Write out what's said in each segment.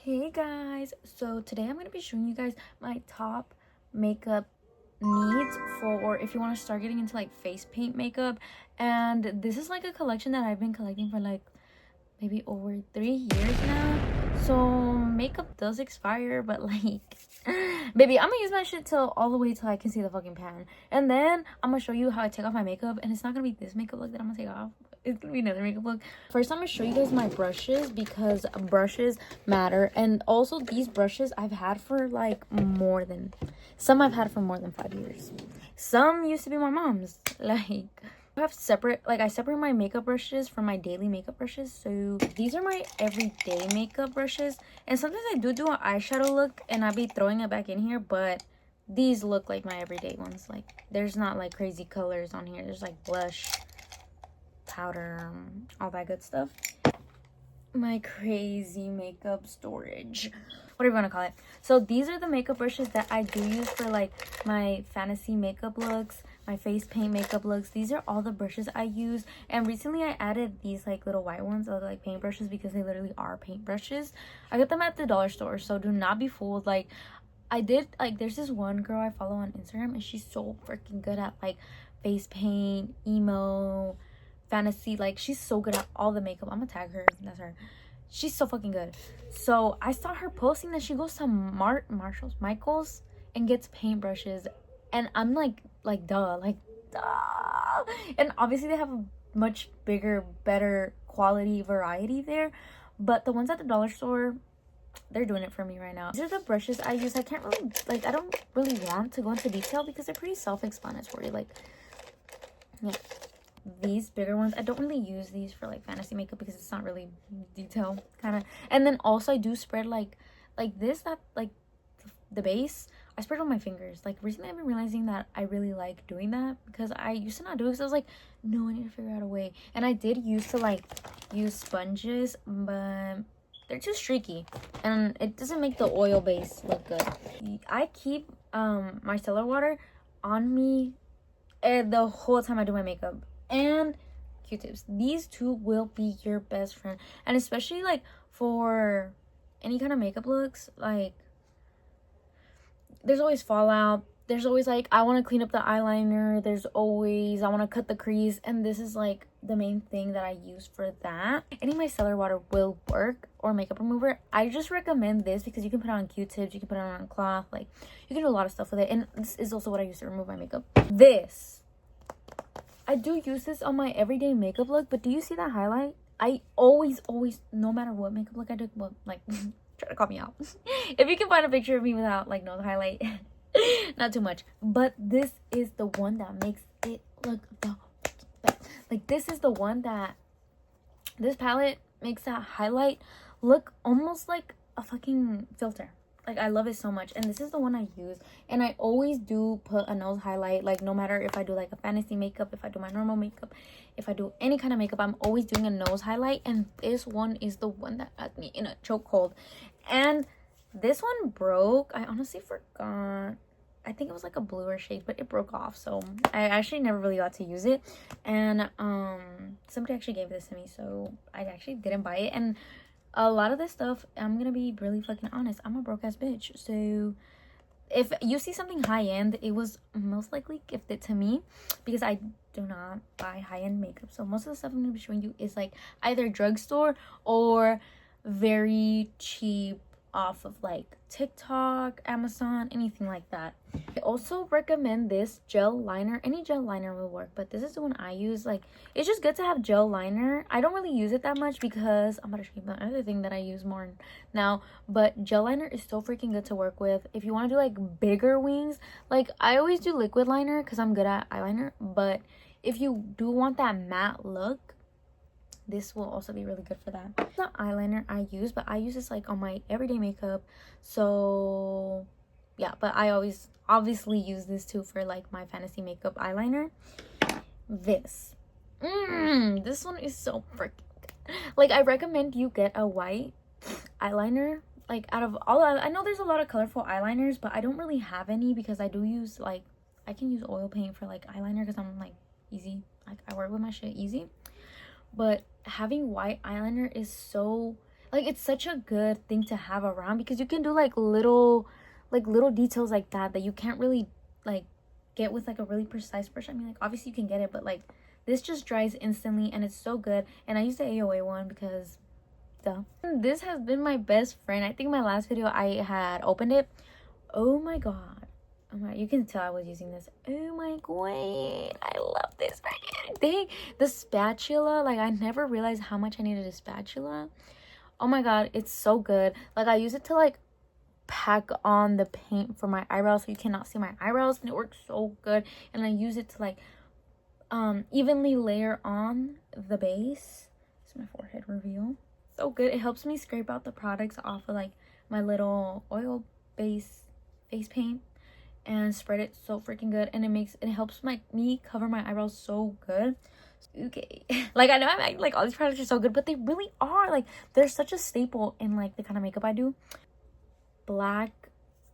Hey guys, so today I'm going to be showing you guys my top makeup needs for if you want to start getting into like face paint makeup. And this is like a collection that I've been collecting for like maybe over 3 years now. So makeup does expire, but like baby, I'm gonna use my shit till all the way till I can see the fucking pan, and then I'm gonna show you how I take off my makeup. And it's not gonna be this makeup look that I'm gonna take off. It's gonna be another makeup look. First, I'm gonna show you guys my brushes because brushes matter. And also, these brushes I've had for like some I've had for more than 5 years. Some used to be my mom's. Like, I separate my makeup brushes from my daily makeup brushes. So these are my everyday makeup brushes, and sometimes I do an eyeshadow look and I'll be throwing it back in here, but these look like my everyday ones. Like, there's not like crazy colors on here. There's like blush, powder, all that good stuff. My crazy makeup storage, whatever you want to call it. So these are the makeup brushes that I do use for like my fantasy makeup looks, my face paint makeup looks. These are all the brushes I use. And recently I added these like little white ones, of like paint brushes, because they literally are paint brushes. I got them at the dollar store, so do not be fooled. Like, there's this one girl I follow on Instagram, and she's so freaking good at like face paint, emo, fantasy. Like, she's so good at all the makeup. I'm gonna tag her. That's her. She's so fucking good. So I saw her posting that she goes to Michael's and gets paintbrushes, and I'm like duh, duh. And obviously they have a much bigger, better quality variety there, but the ones at the dollar store, they're doing it for me right now. These are the brushes I use. I don't really want to go into detail because they're pretty self-explanatory. Like, yeah, these bigger ones, I don't really use these for like fantasy makeup because it's not really detail kind of. And then also I do spread like this, that like the base, I spread on my fingers. Like, recently I've been realizing that I really like doing that, because I used to not do it because I was like, no, I need to figure out a way. And I did used to like use sponges, but they're too streaky and it doesn't make the oil base look good. I keep my micellar water on me the whole time I do my makeup, and Q-tips. These two will be your best friend, and especially like for any kind of makeup looks. Like, there's always fallout, there's always like, I want to clean up the eyeliner, there's always I want to cut the crease, and this is like the main thing that I use for that. Any micellar water will work, or makeup remover. I just recommend this because you can put it on Q-tips, you can put it on cloth, like you can do a lot of stuff with it. And this is also what I use to remove my makeup. I do use this on my everyday makeup look, but do you see that highlight? I always, no matter what makeup look I do, well, like, try to call me out. If you can find a picture of me without, like, no highlight, not too much. But this is the one that makes it look the best. Like, this is the one that, this palette makes that highlight look almost like a fucking filter. Like, I love it so much. And this is the one I use. And I always do put a nose highlight. Like, no matter if I do like a fantasy makeup, if I do my normal makeup, if I do any kind of makeup, I'm always doing a nose highlight. And this one is the one that has me in a chokehold. And this one broke. I honestly forgot. I think it was like a bluer shade, but it broke off. So I actually never really got to use it. And somebody actually gave this to me, so I actually didn't buy it. And a lot of this stuff, I'm gonna be really fucking honest, I'm a broke ass bitch. So if you see something high end, it was most likely gifted to me, because I do not buy high end makeup. So most of the stuff I'm gonna be showing you is like either drugstore or very cheap off of like TikTok, Amazon, anything like that. I also recommend this gel liner. Any gel liner will work, but this is the one I use. Like, it's just good to have gel liner. I don't really use it that much because I'm gonna show you the other thing that I use more now. But gel liner is so freaking good to work with if you want to do like bigger wings. Like, I always do liquid liner because I'm good at eyeliner, but if you do want that matte look, this will also be really good for that. It's not eyeliner I use, but I use this like on my everyday makeup. So yeah, but I always obviously use this too for like my fantasy makeup eyeliner. This one is so freaking good. Like, I recommend you get a white eyeliner. Like, out of all, I know there's a lot of colorful eyeliners, but I don't really have any because I do use like, I can use oil paint for like eyeliner because I'm like easy. Like, I work with my shit easy. But having white eyeliner is so, like it's such a good thing to have around, because you can do like little details like that you can't really like get with like a really precise brush. I mean, like obviously you can get it, but like this just dries instantly and it's so good. And I use the AOA one because duh. This has been my best friend. I think my last video I had opened it. Oh my god. Oh my, you can tell I was using this. Oh my god, I love this freaking thing. The spatula, like I never realized how much I needed a spatula. Oh my god, it's so good. Like I use it to like pack on the paint for my eyebrows so you cannot see my eyebrows, and it works so good. And I use it to like evenly layer on the base. This is my forehead reveal. So good. It helps me scrape out the products off of like my little oil base face paint and spread it so freaking good. And it helps me cover my eyebrows so good. Okay. Like I know I'm acting like all these products are so good, but they really are. Like they're such a staple in like the kind of makeup I do. Black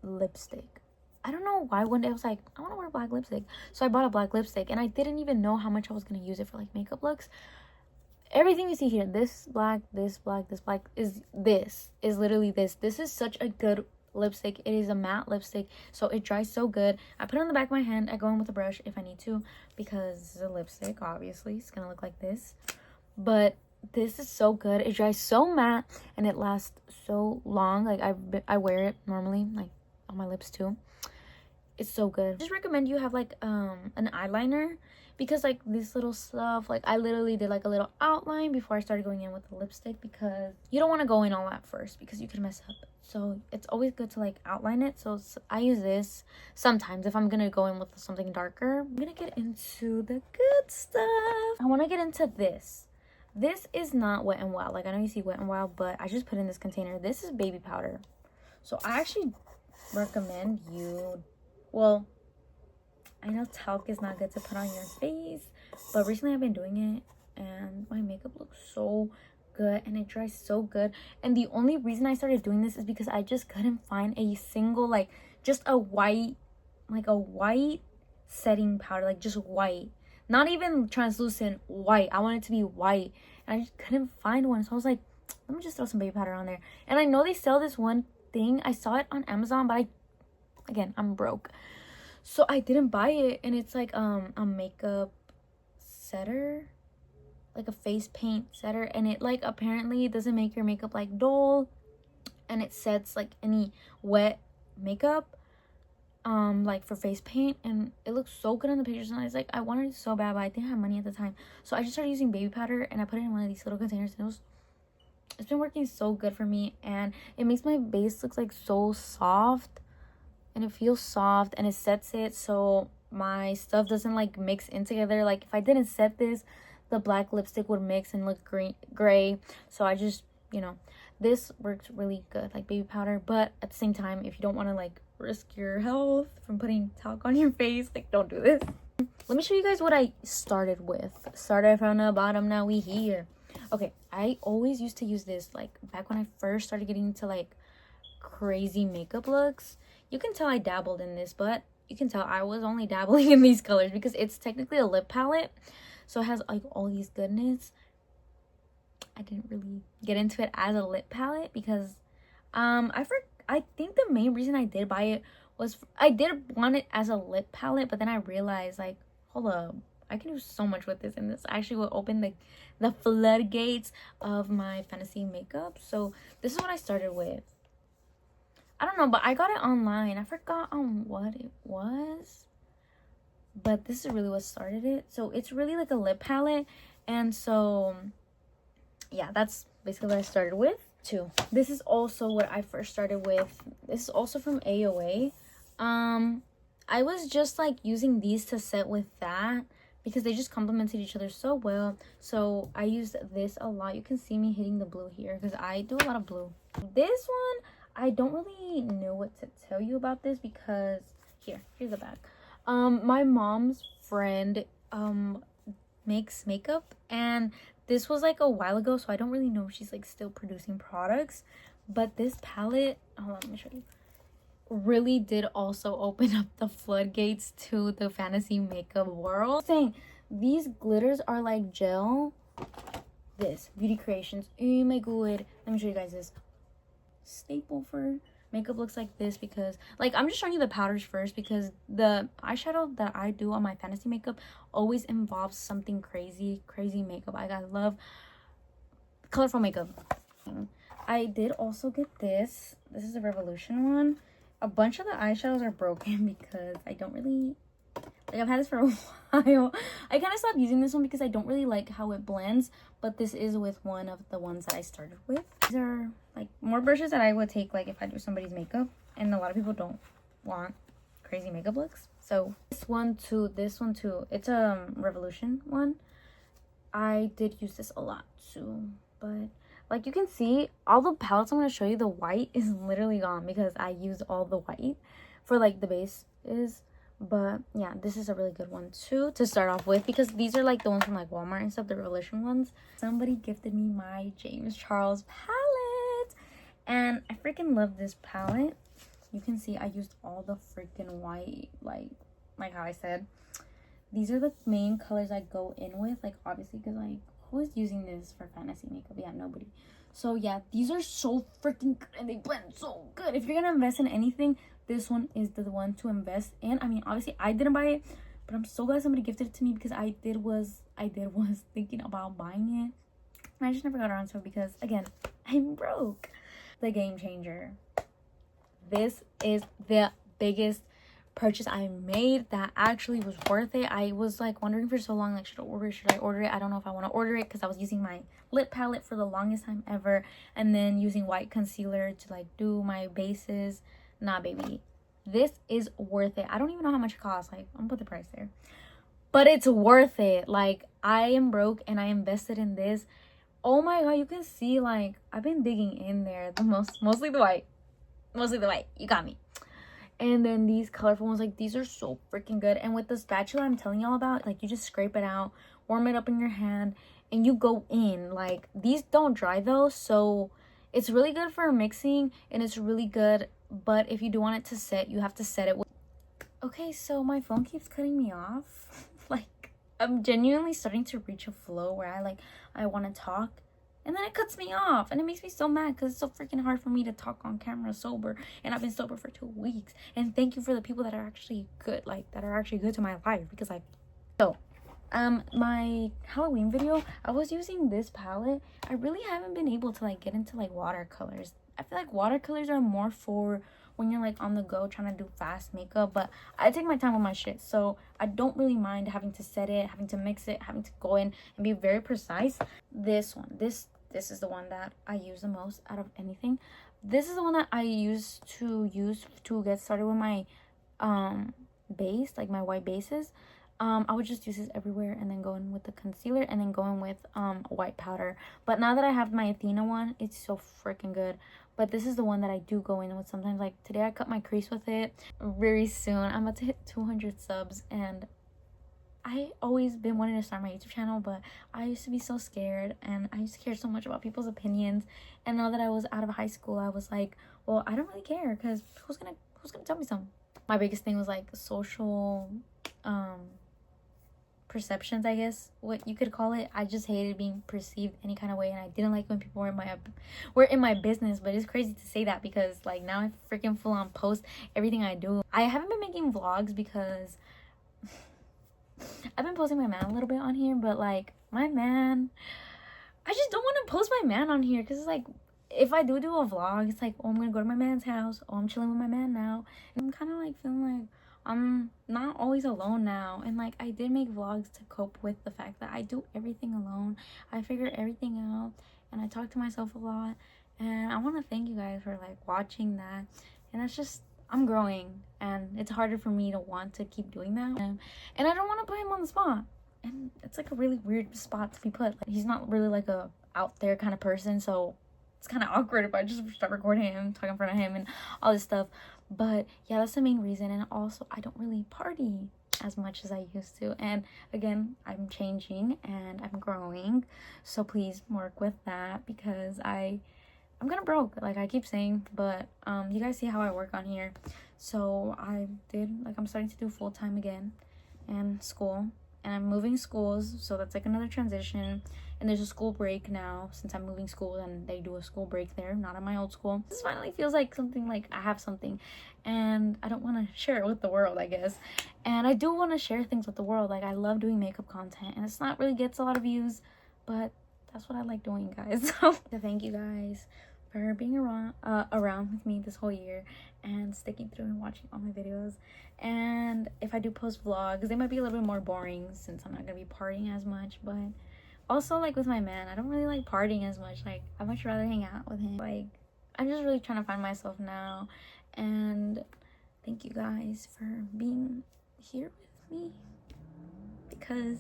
lipstick. I don't know why one day I was like, I want to wear black lipstick. So I bought a black lipstick and I didn't even know how much I was going to use it for like makeup looks. Everything you see here, this black, this black, this black, is literally this. This is such a good lipstick. It is a matte lipstick, so it dries so good. I put it on the back of my hand. I go in with a brush if I need to, because this is a lipstick, obviously. It's going to look like this. But this is so good. It dries so matte and it lasts so long. Like I wear it normally, like on my lips too. It's so good. I just recommend you have like an eyeliner, because like this little stuff, like I literally did like a little outline before I started going in with the lipstick, because you don't want to go in all at first because you could mess up. So it's always good to like outline it. So I use this sometimes if I'm gonna go in with something darker. I'm gonna get into the good stuff. I want to get into this. This is not Wet n Wild. Like I know you see Wet n Wild, but I just put in this container. This is baby powder. So I actually recommend you, well, I know talc is not good to put on your face, but recently I've been doing it and my makeup looks so good and it dries so good. And the only reason I started doing this is because I just couldn't find a single, like just a white, like a white setting powder, like just white, not even translucent, white. I want it to be white and I just couldn't find one. So I was like, let me just throw some baby powder on there. And I know they sell this one thing. I saw it on Amazon, but again, I'm broke, so I didn't buy it. And it's like a makeup setter, like a face paint setter, and it like apparently doesn't make your makeup like dull, and it sets like any wet makeup like for face paint, and it looks so good on the pictures. And I was like, I wanted it so bad, but I didn't have money at the time, so I just started using baby powder and I put it in one of these little containers, and it's been working so good for me. And it makes my base look like so soft, and it feels soft, and it sets it so my stuff doesn't like mix in together. Like if I didn't set this, the black lipstick would mix and look gray. So I just, you know, this works really good, like baby powder. But at the same time, if you don't want to like risk your health from putting talc on your face, like don't do this. Let me show you guys what I started with. Started from the bottom, now we here. Okay, I always used to use this like back when I first started getting into like crazy makeup looks. You can tell I dabbled in this, but you can tell I was only dabbling in these colors because it's technically a lip palette, so it has like all these goodness. I didn't really get into it as a lip palette because I think the main reason I did buy it was I did want it as a lip palette, but then I realized like, hold up, I can do so much with this, and this actually will open the floodgates of my fantasy makeup. So this is what I started with. I don't know, but I got it online. I forgot on what it was, but this is really what started it. So it's really like a lip palette, and so yeah, that's basically what I started with too. This is also what I first started with. This is also from AOA. I was just like using these to set with that because they just complemented each other so well. So I used this a lot. You can see me hitting the blue here because I do a lot of blue. This one, I don't really know what to tell you about this because here's the back. My mom's friend makes makeup, and this was like a while ago, so I don't really know if she's like still producing products. But this palette, hold on, let me show you, really did also open up the floodgates to the fantasy makeup world. Saying these glitters are like gel. this Beauty Creations. Oh my god, let me show you guys this staple for makeup. Looks like this because like I'm just showing you the powders first because the eyeshadow that I do on my fantasy makeup always involves something crazy makeup. I love colorful makeup. I did also get this is a Revolution one. A bunch of the eyeshadows are broken because I don't really like, I've had this for a while. I kind of stopped using this one because I don't really like how it blends, but this is with one of the ones that I started with. These are like more brushes that I would take like if I do somebody's makeup, and a lot of people don't want crazy makeup looks. So this one too, it's a Revolution one. I did use this a lot too, but like you can see, all the palettes I'm going to show you, the white is literally gone because I used all the white for like the base is. But yeah, this is a really good one too to start off with because these are like the ones from like Walmart and stuff, the Revolution ones. Somebody gifted me my James Charles palette and I freaking love this palette. You can see I used all the freaking white, like how I said. These are the main colors I go in with, like obviously because like who is using this for fantasy makeup? Yeah, nobody. So yeah, these are so freaking good and they blend so good. If you're gonna invest in anything, this one is the one to invest in. I mean, obviously I didn't buy it, but I'm so glad somebody gifted it to me because I was thinking about buying it. And I just never got around to it because again, I'm broke. The Game Changer. This is the biggest purchase I made that actually was worth it. I was like wondering for so long, like should I order it? I don't know if I want to order it because I was using my lip palette for the longest time ever and then using white concealer to like do my bases. Nah, baby, this is worth it. I don't even know how much it costs. Like, I'm gonna put the price there, but it's worth it. Like, I am broke and I invested in this. Oh my god, you can see like I've been digging in there. Mostly the white. You got me. And then these colorful ones, like these are so freaking good. And with the spatula I'm telling y'all about, like you just scrape it out, warm it up in your hand, and you go in. Like these don't dry though, so it's really good for mixing and it's really good. But if you do want it to set, you have to set it with... Okay, so my phone keeps cutting me off. Like I'm genuinely starting to reach a flow where I want to talk. And then it cuts me off. And it makes me so mad because it's so freaking hard for me to talk on camera sober. And I've been sober for 2 weeks. And thank you for the people that are actually good. Like, that are actually good to my life. Because my Halloween video, I was using this palette. I really haven't been able to, like, get into, like, watercolors. I feel like watercolors are more for when you're, like, on the go trying to do fast makeup. But I take my time with my shit. So I don't really mind having to set it, having to mix it, having to go in and be very precise. This one, this is the one that I use the most out of anything. This is the one that I use to get started with my base, like my white bases. I would just use this everywhere and then go in with the concealer and then go in with white powder. But now that I have my Athena one, it's so freaking good. But this is the one that I do go in with sometimes. Like today I cut my crease with it. Very soon I'm about to hit 200 subs and I always been wanting to start my YouTube channel, but I used to be so scared and I used to care so much about people's opinions. And now that I was out of high school, I was like, well, I don't really care because who's gonna tell me something? My biggest thing was like social perceptions, I guess, what you could call it. I just hated being perceived any kind of way, and I didn't like when people were in my business. But it's crazy to say that because like now I freaking full on post everything I do. I haven't been making vlogs because I've been posting my man a little bit on here, but like my man, I just don't want to post my man on here because it's like if I do a vlog, it's like, oh, I'm gonna go to my man's house, oh, I'm chilling with my man now, and I'm kind of like feeling like I'm not always alone now. And like I did make vlogs to cope with the fact that I do everything alone. I figure everything out and I talk to myself a lot, and I want to thank you guys for like watching that. And that's just, I'm growing and it's harder for me to want to keep doing that, and I don't want to put him on the spot, and it's like a really weird spot to be put. Like he's not really like a out there kind of person, so it's kind of awkward if I just start recording him, talking in front of him and all this stuff. But yeah, that's the main reason. And also I don't really party as much as I used to, and again, I'm changing and I'm growing, so please work with that because I'm kind of broke, like I keep saying. But you guys see how I work on here. So I'm starting to do full-time again and school. and I'm moving schools, so that's like another transition. And there's a school break now since I'm moving schools, and they do a school break there, not at my old school. This finally feels like something, like I have something, and I don't want to share it with the world, I guess. And I do want to share things with the world. Like, I love doing makeup content, and it's not really gets a lot of views, but that's what I like doing, guys. So thank you guys for being around with me this whole year and sticking through and watching all my videos. And if I do post vlogs, they might be a little bit more boring since I'm not gonna be partying as much. But also, like, with my man, I don't really like partying as much. Like, I'd much rather hang out with him. Like, I'm just really trying to find myself now. And thank you guys for being here with me, because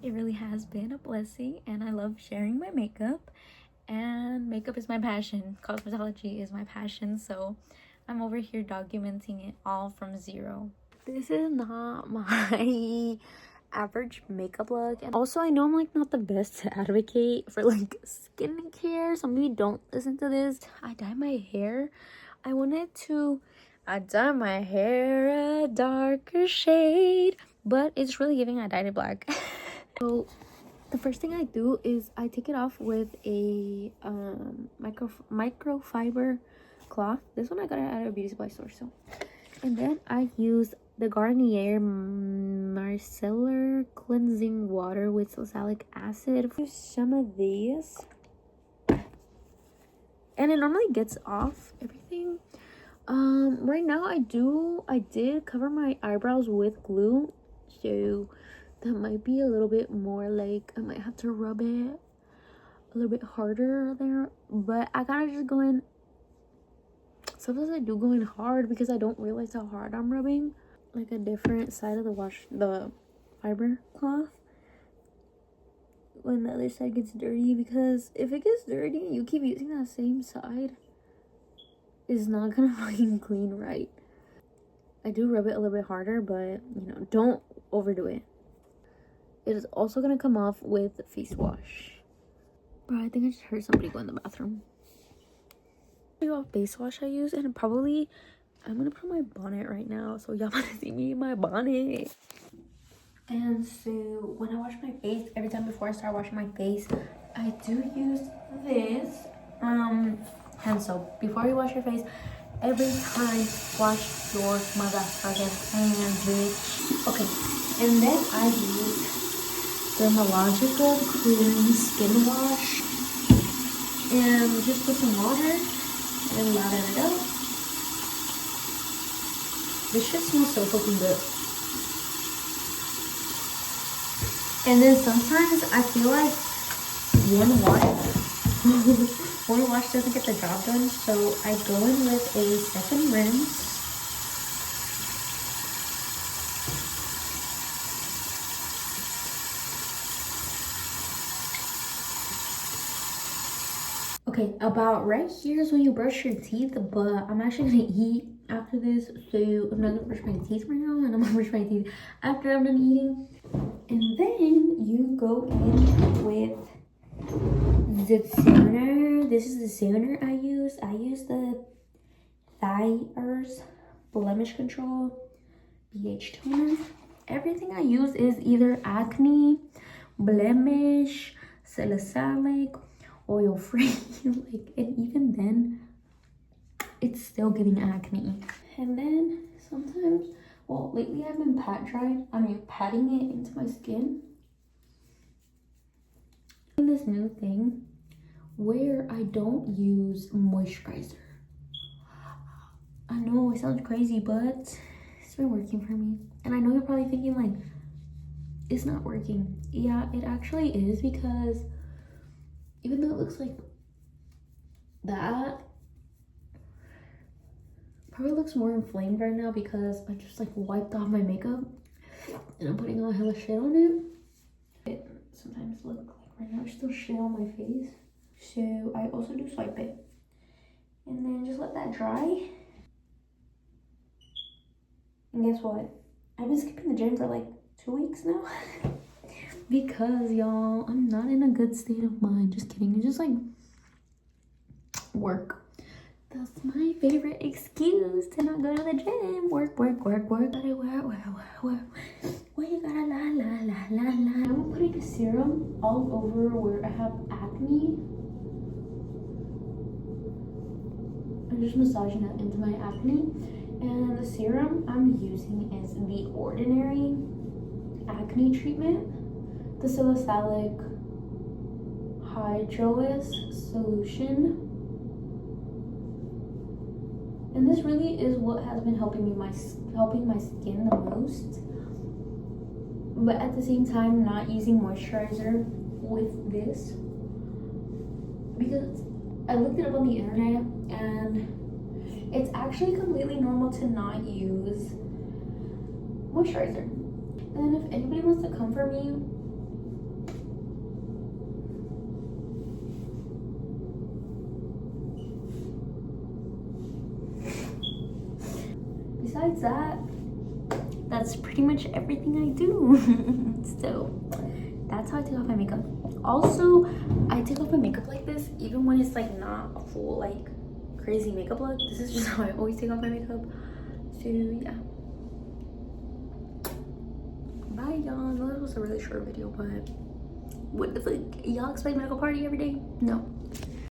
it really has been a blessing, and I love sharing my makeup. And makeup is my passion, cosmetology is my passion, so I'm over here documenting it all from zero. This is not my average makeup look, and also I know I'm like not the best advocate for like skincare, so maybe don't listen to this. I dyed my hair. I dye my hair a darker shade, but it's really giving I dyed it black. So the first thing I do is I take it off with a microfiber cloth. This one I got it at a beauty supply store. So, and then I use the Garnier Micellar cleansing water with salicylic acid. Use some of these, and it normally gets off everything. Right now I did cover my eyebrows with glue, so that might be a little bit more, like I might have to rub it a little bit harder there, but I gotta just go in. Sometimes I do go in hard because I don't realize how hard I'm rubbing, like a different side of the fiber cloth when the other side gets dirty, because if it gets dirty and you keep using that same side, it's not gonna fucking clean right. I do rub it a little bit harder, but you know, don't overdo it. It is also gonna come off with face wash. Bro, I think I just heard somebody go in the bathroom. What face wash I use, and probably I'm gonna put my bonnet right now, so y'all gonna see me in my bonnet. And so when I wash my face, every time before I start washing my face, I do use this hand soap. Before you wash your face, every time wash your motherfucking hands, bitch. Okay, and then I use Dermalogica Clearing Skin Wash, and just put some water and lather it up. This shit smells so fucking good. And then sometimes I feel like one wash doesn't get the job done, so I go in with a second rinse. Okay, about right here is when you brush your teeth, but I'm actually gonna eat after this, so I'm not gonna brush my teeth right now, and I'm gonna brush my teeth after I'm done eating. And then you go in with the toner. This is the toner I use. I use the Thayers Blemish Control BH toner. Everything I use is either acne, blemish, salicylic, oil free. Like, and even then it's still giving acne. And then sometimes, well, lately I've been patting it into my skin. This new thing where I don't use moisturizer. I know it sounds crazy, but it's been working for me. And I know you're probably thinking like, it's not working. Yeah, it actually is, because even though it looks like that, probably looks more inflamed right now because I just like wiped off my makeup and I'm putting all hella shit on it. It sometimes look like right now there's still shit on my face, so I also do swipe it and then just let that dry. And guess what? I've been skipping the gym for like 2 weeks now because y'all, I'm not in a good state of mind. Just kidding. It's just like work. That's my favorite excuse to not go to the gym. Work. Gotta work. Why you gotta lie la la la la. I'm putting a serum all over where I have acne. I'm just massaging it into my acne. And the serum I'm using is the Ordinary Acne Treatment, the Salicylic Hydrolase Solution. And this really is what has been helping my skin the most. But at the same time, not using moisturizer with this, because I looked it up on the internet and it's actually completely normal to not use moisturizer. And then if anybody wants to come for me, besides that, that's pretty much everything I do. So that's how I take off my makeup. Also, I take off my makeup like this even when it's like not a full like crazy makeup look. This is just how I always take off my makeup. So yeah, bye y'all. I know this was a really short video, but what the fuck, y'all expect me to go party every day? No.